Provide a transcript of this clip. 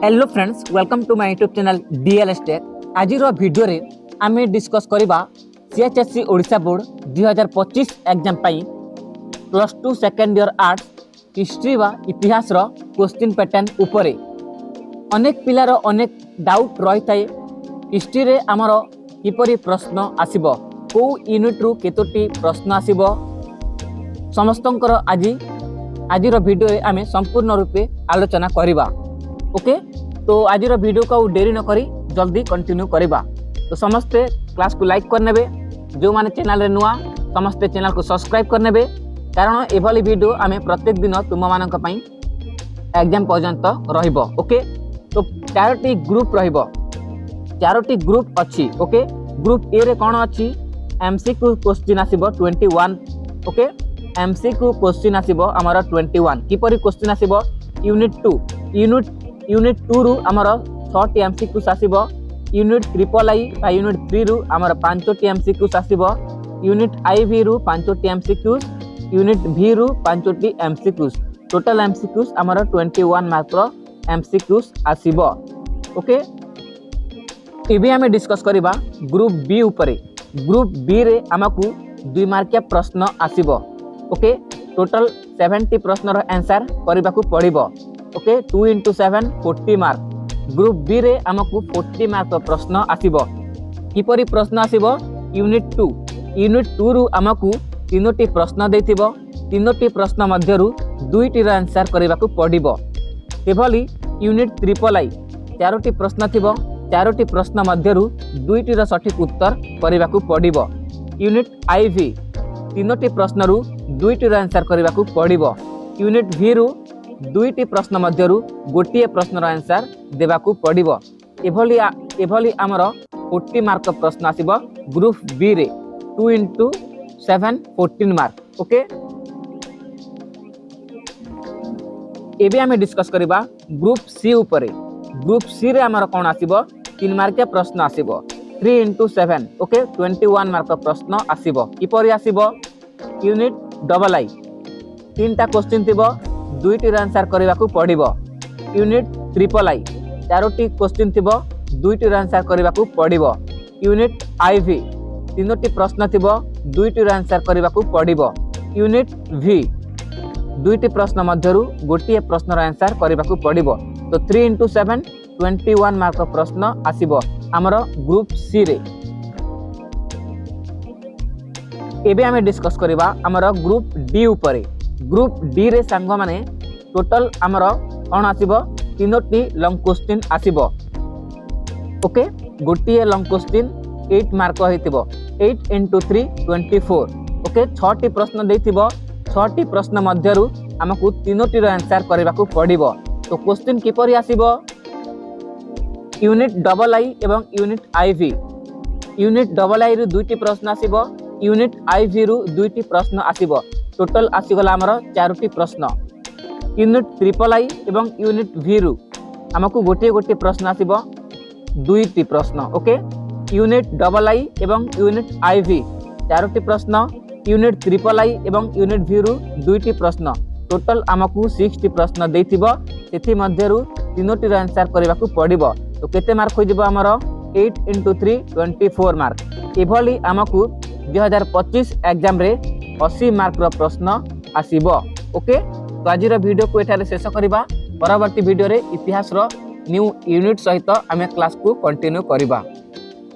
Hello friends, welcome to my YouTube channel DLS tech. आज video रे आमे discuss करिबा सीएचएससी ओडिशा बोर्ड 2025 एग्जाम पाई +2 सेकेंड ईयर आर्ट्स हिस्ट्री वा इतिहास रो क्वेश्चन पैटर्न उपरे। अनेक पिलार अनेक डाउट रही थाए हिस्ट्री रे आमर किपरि प्रश्न आसीबो, को यूनिट रु केतोटी प्रश्न आसीबो, समस्तंकर आज वीडियो रे आमे संपूर्ण रूपे आलोचना करिबा। ओके, तो आज वीडियो को देरी न करी जल्दी कंटिन्यू करिबा। तो समस्ते क्लास को लाइक करनेबे, जो माने चैनल रे नुआ समस्ते चैनल को सब्सक्राइब करनेबे, कारण एभली वीडियो आमे प्रत्येक दिन तुम मानक पई एग्जाम पर्यंत रहिबो। ओके, तो चारोटी ग्रुप रहिबो, चारोटी ग्रुप अछि। ओके, ग्रुप ए रे कोन अछि, एमसीक्यू क्वेश्चन आसीबो 21। ओके, एमसीक्यू क्वेश्चन आसीबो हमर 21। किपरि क्वेश्चन आसीबो, यूनिट 2 रु हमर 6 टी एमसीक्यूज आसीबो, यूनिट ट्रिपल आई बा यूनिट 3 रु हमर 5 टी एमसीक्यूज आसीबो, यूनिट आईवी रु 5 टी एमसीक्यूज, यूनिट भी रु 5 टी एमसीक्यूज। टोटल एमसीक्यूज हमर 21 मात्र एमसीक्यूज आसीबो। ओके, एबे हमें डिस्कस करिबा ग्रुप बी उपरे। ग्रुप बी रे हमकु 2 मार्किया प्रश्न आसीबो। ओके, टोटल 70 प्रश्न रो आंसर करिबाकू पड़िबो। Okay, 2 into 7 40 mark. Group B रे हमकु 40 मार्क प्रश्न आसीबो। किपरि प्रश्न आसीबो, यूनिट 2 रु हमकु 3टी प्रश्न देथिबो, 3टी प्रश्न मध्यरु 2टी रो आंसर करिबाकू पड़िबो। एभली यूनिट ट्रिपल आई 4टी प्रश्न थिबो, 4टी प्रश्न मध्यरु 2टी रो सठिक उत्तर करिबाकू पड़िबो। यूनिट आईवी 3टी प्रश्न रु 2टी रो आंसर करिबाकू पड़िबो। यूनिट भी रु 2टी प्रश्न मध्यरु गोटिए प्रश्न रो आंसर देबाकू पड़िबो। एभली हमर 40 मार्क प्रश्न आसीबो ग्रुप बी रे। 2 into 7 14 मार्क। ओके, एबे हमें डिस्कस करिबा ग्रुप सी उपरे। ग्रुप सी रे हमर कोन आसीबो, 3 मार्किया प्रश्न आसीबो 3 into 7। ओके, 21 मार्क प्रश्न आसीबो। किपरि आसीबो, यूनिट डबल आई 3टा क्वेश्चन थिबो, 2टी रो आंसर करिबाकू पड़िबो। यूनिट ट्रिपल आई 4टी क्वेश्चन थिबो, 2टी रो आंसर करिबाकू पड़िबो। यूनिट आईवी 3टी प्रश्न थिबो, 2टी रो आंसर करिबाकू पड़िबो। यूनिट भी 2टी प्रश्न मध्यरु गोटिए प्रश्न रो आंसर करिबाकू पड़िबो। तो 3 into 7 21 मार्क प्रश्न आसीबो हमर ग्रुप सी रे। एबे हमें डिस्कस करिबा हमर ग्रुप डी उपरे। ग्रुप डी रे सांग माने टोटल हमर कोन आसीबो, 3टी लॉन्ग क्वेश्चन आसीबो। ओके, गोटिए लॉन्ग क्वेश्चन 8 मार्क हेतिबो, 8 into 3 24। ओके, 6टी प्रश्न देथिबो, 6टी प्रश्न मध्यरु हमकु 3टी रो आंसर करिबाकू पड़िबो। तो क्वेश्चन किपरि आसीबो, यूनिट डबल आई एवं unit IV. Unit double I रु 2टी प्रश्न आसीबो, यूनिट आईवी रु 2टी प्रश्न आसीबो। टोटल आसीगला हमर 4टी प्रश्न। यूनिट ट्रिपल आई एवं यूनिट भी रु हमकु गोटे प्रश्न आसीबो 2टी प्रश्न। ओके, यूनिट डबल आई एवं यूनिट आईवी 4टी प्रश्न, यूनिट ट्रिपल आई एवं यूनिट भी रु 2टी प्रश्न। टोटल हमकु 60 प्रश्न देथिबो, सेथि मध्यरु 3टी रो आंसर करिबाकू पड़िबो। तो केते मार्क हो जिवो हमर 8 into 3 24 मार्क। एभली हमकु 2025 एग्जाम रे 80 मार्क रो प्रश्न आसीबो। ओके, तो आज वीडियो को एठारे शेष करिबा। परवर्ती वीडियो रे इतिहास रो न्यू यूनिट सहित आमे क्लास को कंटिन्यू करिबा।